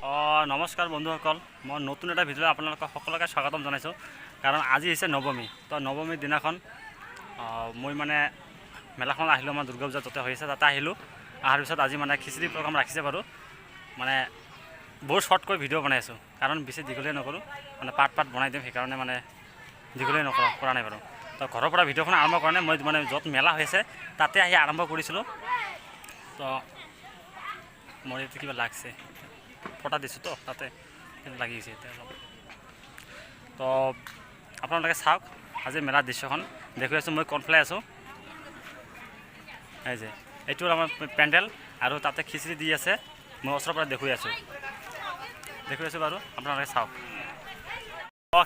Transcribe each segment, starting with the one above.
নমস্কাৰ বন্ধুসকল, মই নতুন এটা ভিডিঅ'লৈ আপোনালোকক সকলোকে স্বাগতম জনাইছোঁ। কাৰণ আজি হৈছে নৱমী। তো নৱমীৰ দিনাখন মই মানে মেলাখনত আহিলোঁ, আমাৰ দুৰ্গা পূজা য'তে হৈ আছে তাতে আহিলোঁ। অহাৰ পিছত আজি মানে খিচিৰি প্ৰগ্ৰাম ৰাখিছে বাৰু। মানে বহুত শ্বৰ্টকৈ ভিডিঅ' বনাই আছোঁ, কাৰণ বেছি দীঘলীয়া নকৰোঁ, মানে পাৰ্ট বনাই দিম, সেইকাৰণে মানে দীঘলীয়া কৰা নাই বাৰু। তো ঘৰৰ পৰা ভিডিঅ'খন আৰম্ভ কৰা নাই, মই মানে য'ত মেলা হৈছে তাতে আহি আৰম্ভ কৰিছিলোঁ। তো মোৰ এইটো কিবা লাগছে, ফটা দিছোঁ তো তাতে লাগি গৈছে এতিয়া অলপ। তো আপোনালোকে চাওক আজি মেলাৰ দৃশ্যখন দেখুৱাই আছোঁ। মই কনফ্লাই আছোঁ, এই যে এইটো আমাৰ পেণ্ডেল আৰু তাতে খিচিৰি দি আছে। মই ওচৰৰ পৰা দেখুৱাই আছোঁ বাৰু, আপোনালোকে চাওক।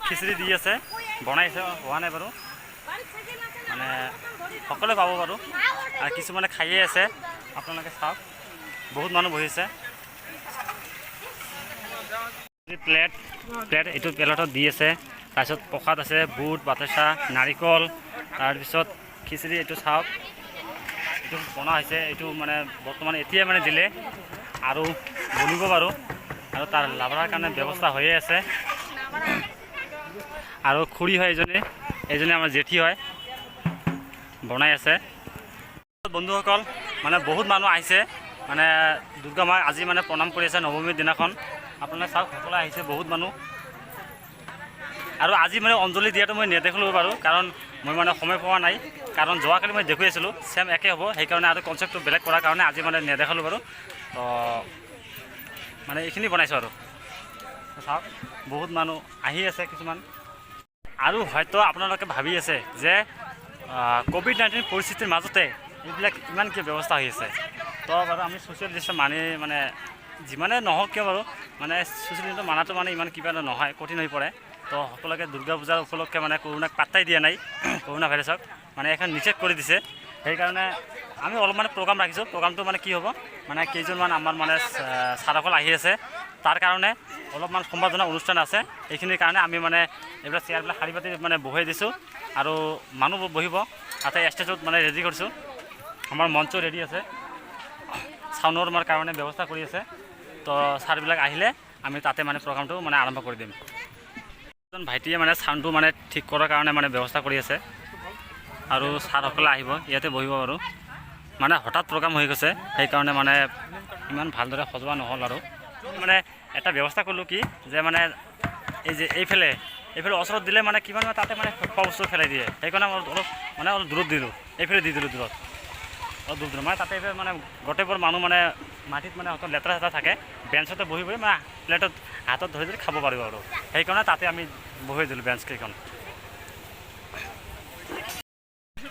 খিচিৰি দি আছে, বনাইছে, হোৱা নাই বাৰু, মানে সকলোৱে পাব বাৰু, আৰু কিছুমানে খায়ে আছে। আপোনালোকে চাওক, বহুত মানুহ বহিছে। প্লেট এইটো প্লেটত দি আছে, তাৰপিছত প্ৰসাদ আছে, বুট, বাতাচা, নাৰিকল, তাৰপিছত খিচিৰি। এইটো চাওক, এইটো বনোৱা হৈছে, এইটো মানে বৰ্তমান এতিয়াই মানে দিলে আৰু বনিব বাৰু, আৰু তাৰ লাভাৰ কাৰণে ব্যৱস্থা হৈয়ে আছে। আৰু খুৰী হয় এইজনী আমাৰ জেঠী হয়, বনাই আছে। বন্ধুসকল, মানে বহুত মানুহ আহিছে, মানে দুৰ্গা মাক আজি মানে প্ৰণাম কৰি আছে নৱমীৰ দিনাখন। আপোনালোকে চাওক, সকলোৱে আহিছে, বহুত মানুহ। আৰু আজি মানে অঞ্জলি দিয়াটো মই নেদেখিলোঁ বাৰু, কাৰণ মই মানে সময় পোৱা নাই, কাৰণ যোৱাকালি মই দেখুৱাই আছিলোঁ ছেম একে হ'ব, সেইকাৰণে আৰু কনচেপ্টটো বেলেগ কৰাৰ কাৰণে আজি মানে নেদেখালোঁ বাৰু। তো মানে এইখিনি বনাইছোঁ আৰু চাওক, বহুত মানুহ আহি আছে কিছুমান। আৰু হয়তো আপোনালোকে ভাবি আছে যে ক'ভিড-19 পৰিস্থিতিৰ মাজতে এইবিলাক ইমান কি ব্যৱস্থা হৈ আছে। তো বাৰু আমি ছ'চিয়েল ডিষ্টেঞ্চ মানে যিমানে নহওক কিয় বাৰু, মানে ছ'চিয়েল ডিষ্টেঞ্চ মানাটো মানে ইমান কিবা নহয়, কঠিন হৈ পৰে। তো সকলোকে দুৰ্গা পূজাৰ উপলক্ষে মানে কৰোণাক পাত্তাই দিয়া নাই, কৰোণা ভাইৰাছক মানে এখন নিষেধ কৰি দিছে। সেইকাৰণে আমি অলপ মানে প্ৰগ্ৰাম ৰাখিছোঁ। প্ৰগ্ৰামটো মানে কি হ'ব, মানে কেইজনমান আমাৰ মানে ছাৰসকল আহি আছে, তাৰ কাৰণে অলপমান সম্বৰ্ধনা অনুষ্ঠান আছে। এইখিনিৰ কাৰণে আমি মানে এইবিলাক চেয়াৰবিলাক শাৰী পাতি মানে বহাই দিছোঁ, আৰু মানুহ বহিব তাতে ষ্টেজত মানে ৰেডি কৰিছোঁ। আমাৰ মঞ্চ ৰেডি আছে, চাউণ্ডৰ আমাৰ কাৰণে ব্যৱস্থা কৰি আছে। তো ছাৰবিলাক আহিলে আমি তাতে মানে প্ৰগ্ৰামটো মানে আৰম্ভ কৰি দিম। এজন ভাইটিয়ে মানে চাউণ্ডটো মানে ঠিক কৰাৰ কাৰণে মানে ব্যৱস্থা কৰি আছে, আৰু ছাৰসকলে আহিব, ইয়াতে বহিব বাৰু। মানে হঠাৎ প্ৰগ্ৰাম হৈ গৈছে, সেইকাৰণে মানে ইমান ভালদৰে সজোৱা নহ'ল। আৰু মানে এটা ব্যৱস্থা কৰিলোঁ কি, যে মানে এই যে এইফালে ওচৰত দিলে মানে কিমান মানে তাতে মানে খোৱা বস্তু পেলাই দিয়ে, সেইকাৰণে অলপ দূৰত দিলোঁ, এইফালে দি দিলোঁ দূৰত, অলপ দূৰ মানে তাতে মানে গোটেইবোৰ মানুহ মানে মাটিত মানে অত লেতেৰা থাকে, বেঞ্চতে বহি মানে প্লেটত হাতত ধৰি খাব পাৰিব আৰু, সেইকাৰণে তাতে আমি বহি দিলোঁ বেঞ্চকেইখন।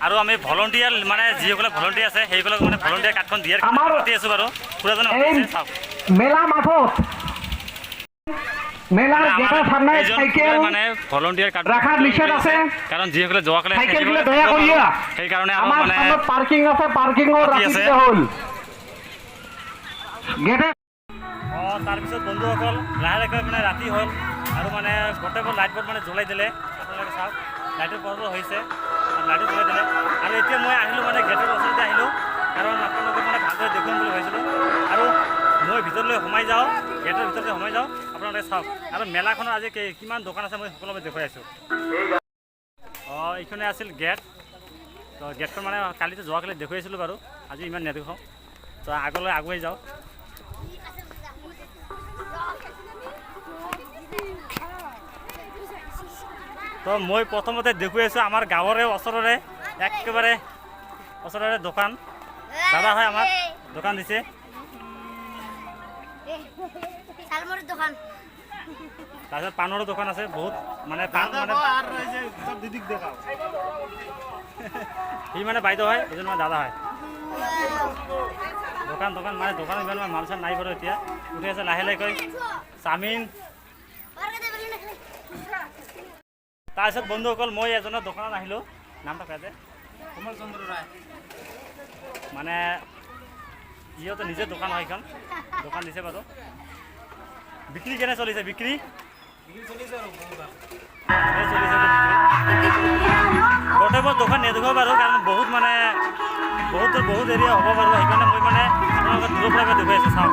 আৰু আমি ভলণ্টিয়াৰ মানে যিসকলে ভলণ্টিয়াৰ আছে সেইসকলক মানে ভলণ্টিয়াৰ কাৰ্ডখন দিয়াৰ মাতি আছোঁ বাৰু। খুৰাজনে চাওক, মেলা মাঠত মেলাৰ গেটৰ সামনে সাইকেল মানে ভলণ্টিয়াৰ কাৰ্ড ৰাখাৰ নিষেধ আছে, কাৰণ যিসকলে যোৱাকালি সাইকেলগুলো দয়া কৰিয়া সেইকাৰণে আমাৰ মানে সামনে পাৰ্কিং আছে, পাৰ্কিংও ৰাখি দিয়া হ'ল গেটে। তাৰপিছত বন্ধুসকল লাহে লাহে মানে ৰাতি হ'ল, আৰু মানে গোটেইবোৰ লাইটবোৰ মানে জ্বলাই দিলে। আপোনালোকে চাওক, লাইটৰ পোহৰ হৈছে, লাইটটো জ্বলাই দিলে। আৰু এতিয়া মই আহিলোঁ মানে গেটৰ ওচৰতে আহিলোঁ, কাৰণ আপোনালোকে মানে ভালদৰে দেখুৱাম বুলি ভাবিছিলোঁ। আৰু মই ভিতৰলৈ সোমাই যাওঁ, গেটৰ ভিতৰতে সোমাই যাওঁ, আপোনালোকে চাওক। আৰু মেলাখনৰ আজি কিমান দোকান আছে মই সকলোকে দেখুৱাই আছোঁ। এইখনে আছিল গেট। তো গেটখন মানে কালিতো যোৱাকালি দেখুৱাইছিলোঁ বাৰু, আজি ইমান নেদেখাওঁ। তো আগলৈ আগুৱাই যাওঁ। তো মই প্ৰথমতে দেখুৱাই আছোঁ আমাৰ গাঁৱৰে ওচৰৰে একেবাৰে ওচৰৰে দোকান, দাদা হয় আমাৰ দোকান দিছে। তাৰপিছত পাণৰো দোকান আছে বহুত, মানে পাণ মানে সি মানে বাইদেউ হয়, এজন মানে দাদা হয়। দোকান মানে দোকানত ইমান মাল চাল নাই বাৰু, এতিয়া উঠি আছে লাহে লাহেকৈ চাওমিন। তাৰপিছত বন্ধুসকল মই এজনৰ দোকানত আহিলোঁ, নামটো কয় যে কমল চন্দ্ৰ ৰায়, মানে ইহঁতে নিজে দোকান হয়, এইখন দোকান দিছে বাৰু। বিক্ৰী কেনে চলিছে? বিক্ৰী চলিছে গোটেইবোৰ দোকান নেদেখাব বাৰু, কাৰণ বহুত মানে বহুত এৰিয়া হ'ব বাৰু, সেইকাৰণে মই মানে আপোনালোকে দূৰৰ পৰা দেখুৱাই আছোঁ। চাওক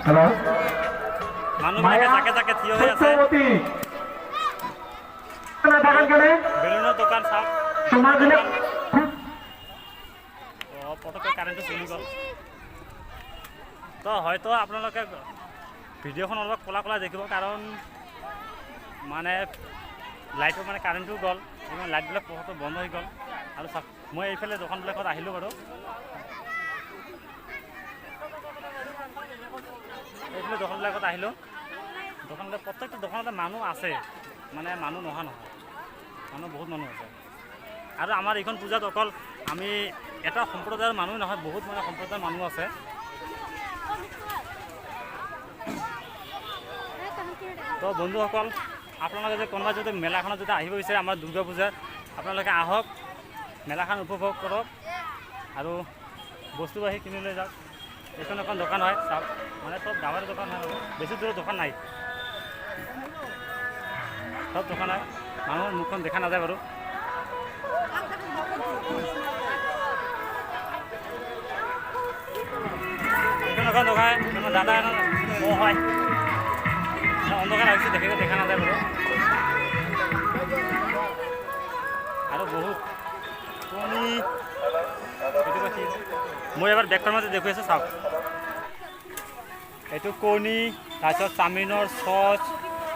হেল্ল' মানুহবিলাকে জাকে জাকে থিয় হৈ আছে সত্যৱতী থাকেন কেনে বেলুনৰ দোকান চাওক তোমাৰ দিলে পটককৈ কাৰেণ্টটো চলি গ'ল তো হয়তো আপোনালোকে ভিডিঅ'খন অলপ ক'লা ক'লা দেখিব কাৰণ মানে লাইটৰ মানে কাৰেণ্টটো গ'ল সেইকাৰণে লাইটবিলাক পোহৰটো বন্ধ হৈ গ'ল আৰু চাওক মই এইফালে দোকানবিলাকত আহিলোঁ বাৰু এইফালে দোকানবিলাকত আহিলোঁ দোকানবিলাক প্ৰত্যেকটো দোকানতে মানুহ আছে মানে মানুহ নোহোৱা নহয় মানুহ বহুত মানুহ আছে আৰু আমাৰ এইখন পূজাত অকল আমি এটা সম্প্ৰদায়ৰ মানুহ নহয় বহুত মানে সম্প্ৰদায়ৰ মানুহ আছে তো বন্ধুসকল আপোনালোকে যদি কোনোবা যদি মেলাখনত যদি আহিব বিচাৰে আমাৰ দুৰ্গা পূজাত আপোনালোকে আহক মেলাখন উপভোগ কৰক আৰু বস্তু আহি কিনি লৈ যাওক এইখন এখন দোকান হয় চাওক মানে চব গাঁৱৰ দোকান হয় বেছি দূৰৰ দোকান নাই সব দোকান হয় মানুহৰ মুখখন দেখা নাযায় বাৰু এইখন এখন দোকান আমাৰ দাদা ও হয় অন্ধকাৰ হয়েছে দেখে দেখা নাযায় বাৰু আৰু বহুত কণী মই এবাৰ বেগটোৰ মাজত দেখুৱাই আছোঁ চাওক এইটো কণী তাৰপিছত চাওমিনৰ চচ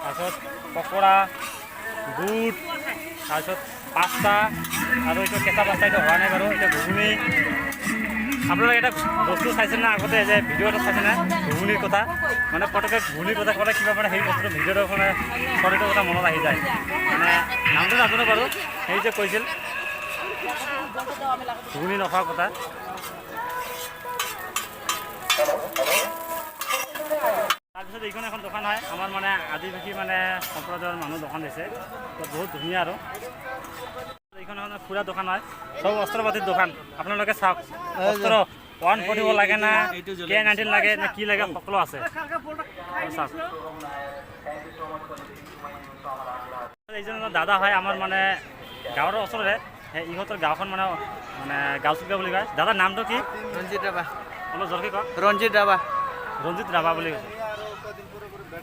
তাৰপিছত পকোৰা বুট তাৰপিছত পাস্তা আৰু এইটো কেঁচা পাস্তা এইটো হোৱা নাই বাৰু এতিয়া ঘুগুনি আপোনালোকে এটা বস্তু চাইছে না আগতে যে ভিডিঅ' এটা চাইছে না ঘুগুনিৰ কথা মানে পটককৈ ঘুগুনিৰ কথা ক'লে কিবা মানে সেই বস্তুটো ভিডিঅ'টো মানে শৰীৰটোৰ কথা মনত আহি যায় মানে নামটো নাজানো বাৰু সেই যে কৈছিল ঘুগুনি নোখোৱাৰ কথা তাৰপিছত এইখন এখন দোকান হয় আমাৰ মানে আদিবাসী মানে সম্প্ৰদায়ৰ মানুহ দোকান দিছে তো বহুত ধুনীয়া আৰু এইখন এখন ফুৰা দোকান হয় চব অস্ত্ৰ পাতিৰ দোকান আপোনালোকে চাওক অস্ত্ৰ 140 লাগে না K19 লাগে না কি লাগে সকলো আছে চাওক এইজন দাদা হয় আমাৰ মানে গাঁৱৰ ওচৰতে ইহঁতৰ গাঁওখন মানে মানে গাঁওচুকা বুলি কয় দাদাৰ নামটো কি ৰঞ্জিত ৰাভা অলপ জলদি কওক ৰঞ্জিত ৰাভা বুলি কৈছে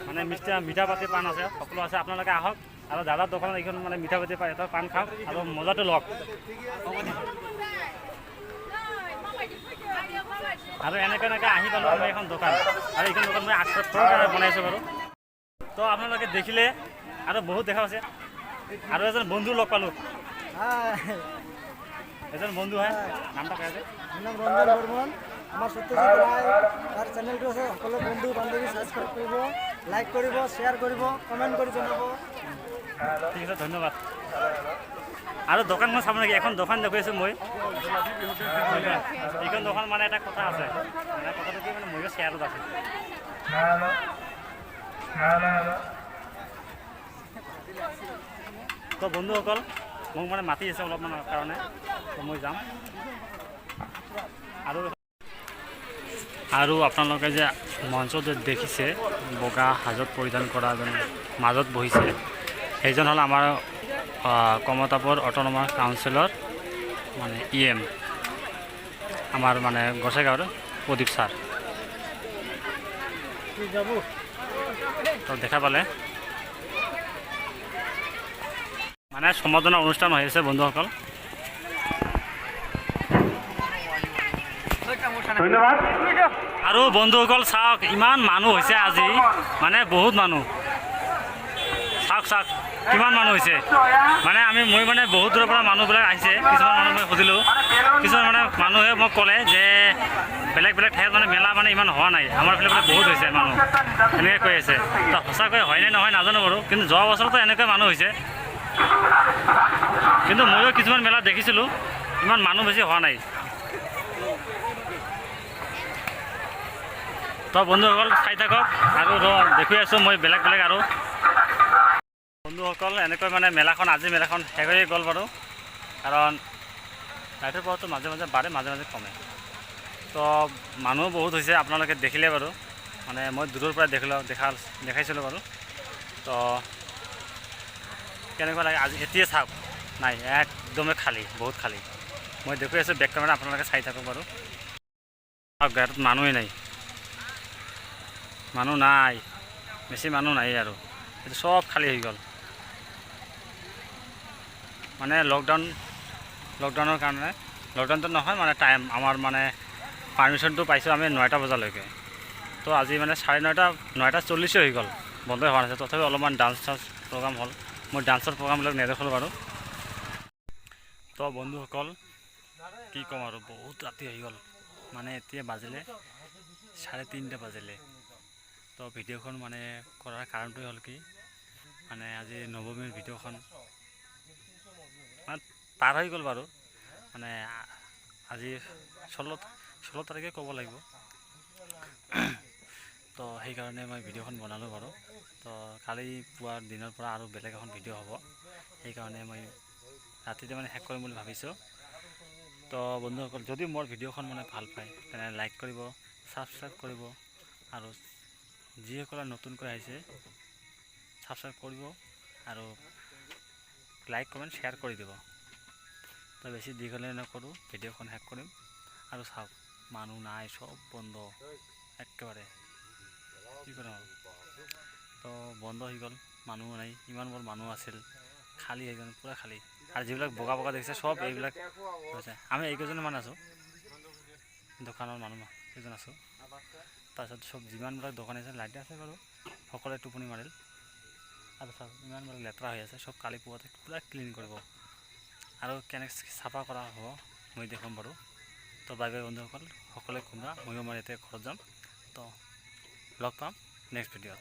মানে মিঠা পাতি পাণ আছে সকলো আছে আপোনালোকে আহক আৰু দাদাৰ দোকানত এইখন মানে মিঠা পাতি পায় এটা পাণ খাওক আৰু মজাটো লওক আৰু এনেকৈ আহি পালোঁ মই এখন দোকান আৰু এইখন দোকান মই সৰুৰ কাৰণে বনাইছোঁ বাৰু তো আপোনালোকে দেখিলে আৰু বহুত দেখা আছে আৰু এজন বন্ধু লগ পালোঁ এজন বন্ধু হয় নামটা কৈ আছে নাম ৰঞ্জন বৰ্মন আমাৰ সত্যজিৎ ৰায় তাৰ চেনেলটো আছে সকলো বন্ধু বান্ধৱী ছাবস্ক্ৰাইব কৰিব লাইক কৰিব শ্বেয়াৰ কৰিব কমেণ্ট কৰি জনাব ঠিক আছে ধন্যবাদ আৰু দোকানখন চাব নেকি এখন দোকান দেখুৱাইছোঁ মই এইখন দোকান মানে এটা কথা আছে মানে কথাটো কি মানে ময়ো শ্বেয়াৰত আছে তো বন্ধুসকল মোক মানে মাতি আছে অলপমান কাৰণে তো মই যাম আৰু আপোনালোকে যে মঞ্চত দেখিছে বগা সাজত পৰিধান কৰা এজন মাজত বহিছে সেইজন হ'ল আমাৰ কমতাপুৰ অট'নমাছ কাউন্সিলৰ মানে EM আমাৰ মানে গোসাইগাঁৱৰ প্ৰদীপ ছাৰ তো দেখা পালে মানে সম্বৰ্ধনা অনুষ্ঠান হৈ আছে বন্ধুসকল ধন্যবাদ আৰু বন্ধুসকল চাওক ইমান মানুহ হৈছে আজি মানে বহুত মানুহ চাওক কিমান মানুহ হৈছে মানে মই মানে বহুত দূৰৰ পৰা মানুহবিলাক আহিছে কিছুমান মানুহ মই সুধিলোঁ কিছুমান মানে মানুহে মোক ক'লে যে বেলেগ ঠাইত মানে মেলা মানে ইমান হোৱা নাই আমাৰ ফালে মানে বহুত হৈছে মানুহ এনেকৈ কৈ আছে তো সঁচাকৈ হয়নে নহয় নাজানো বাৰু কিন্তু যোৱা বছৰতো এনেকৈ মানুহ হৈছে কিন্তু ময়ো কিছুমান মেলা দেখিছিলোঁ ইমান মানুহ বেছি হোৱা নাই তো বন্ধুসকল চাই থাকক আৰু দেখুৱাই আছোঁ মই বেলেগ আৰু বন্ধুসকল এনেকৈ মানে মেলাখন আজি মেলাখন শেষ হৈ গ'ল বাৰু কাৰণ লাইটৰ পাৱাৰটো মাজে বাঢ়ে মাজে কমে তো মানুহ বহুত হৈছে আপোনালোকে দেখিলে বাৰু মানে মই দূৰৰ পৰা দেখাইছিলোঁ বাৰু তো কেনেকুৱা লাগে আজি এতিয়া চাওক নাই একদমেই খালী বহুত খালী মই দেখুৱাই আছোঁ বেক কেমেৰা আপোনালোকে চাই থাকক বাৰু চাওক গাড়ীত মানুহেই নাই মানুহ নাই, বেছি মানুহ নাই আৰু এইটো চব খালী হৈ গ'ল। মানে লকডাউনৰ কাৰণে, লকডাউনটো নহয় মানে টাইম আমাৰ মানে পাৰ্মিশ্যনটো পাইছোঁ আমি 9টা বজালৈকে। তো আজি মানে 9:30 9:40 হৈ গ'ল, বন্ধই হোৱা নাছিল। তথাপি অলপমান ডান্স প্ৰগ্ৰাম হ'ল। মই ডান্সৰ প্ৰগ্ৰামবিলাক নেদেখালোঁ বাৰু। তো বন্ধুসকল কি ক'ম আৰু, বহুত ৰাতি হৈ গ'ল। মানে এতিয়া বাজিলে 3:30 বাজিলে। তো ভিডিঅ'খন মানে কৰাৰ কাৰণটোৱে হ'ল কি, মানে আজি নৱমীৰ ভিডিঅ'খন মানে পাৰ হৈ গ'ল বাৰু। মানে আজি 16 তাৰিখে ক'ব লাগিব। তো সেইকাৰণে মই ভিডিঅ'খন বনালোঁ বাৰু। তো কালি পুৱাৰ দিনৰ পৰা আৰু বেলেগ এখন ভিডিঅ' হ'ব, সেইকাৰণে মই ৰাতিতে মানে শেষ কৰিম বুলি ভাবিছোঁ। তো বন্ধুসকল যদি মোৰ ভিডিঅ'খন মানে ভাল পায় তেনে লাইক কৰিব, ছাবস্ক্ৰাইব কৰিব, আৰু যিসকলে নতুনকৈ আহিছে ছাবস্ক্ৰাইব কৰিব আৰু লাইক কমেণ্ট শ্বেয়াৰ কৰি দিব। তো বেছি দীঘলে নকৰোঁ, ভিডিঅ'খন শেষ কৰিম। আৰু চাওক মানুহ নাই, চব বন্ধ একেবাৰে, কি কৰিম আৰু। তো বন্ধ হৈ গ'ল, মানুহ নাই। ইমানবোৰ মানুহ আছিল, খালী হৈ গ'ল, পূৰা খালী। আৰু যিবিলাক বগা বগা দেখিছে চব এইবিলাক হৈছে। আমি এইকেইজনমান আছোঁ, দোকানৰ মানুহ কেইজন আছোঁ। তাৰপিছত চব যিমানবিলাক দোকান আছে, লাইট আছে বাৰু, সকলোৱে টোপনি মাৰিল। আৰু চাওক ইমানবিলাক লেতেৰা হৈ আছে, চব কালি পুৱাতে পূৰা ক্লিন কৰিব। আৰু কেনেকৈ চাফা কৰা হ'ব মই দেখুৱাম বাৰু। তো বাই বাই বন্ধুসকল, সকলোৱে ঘুমা, ময়ো মই এতিয়া ঘৰত যাম। তো লগ পাম নেক্সট ভিডিঅ'ত।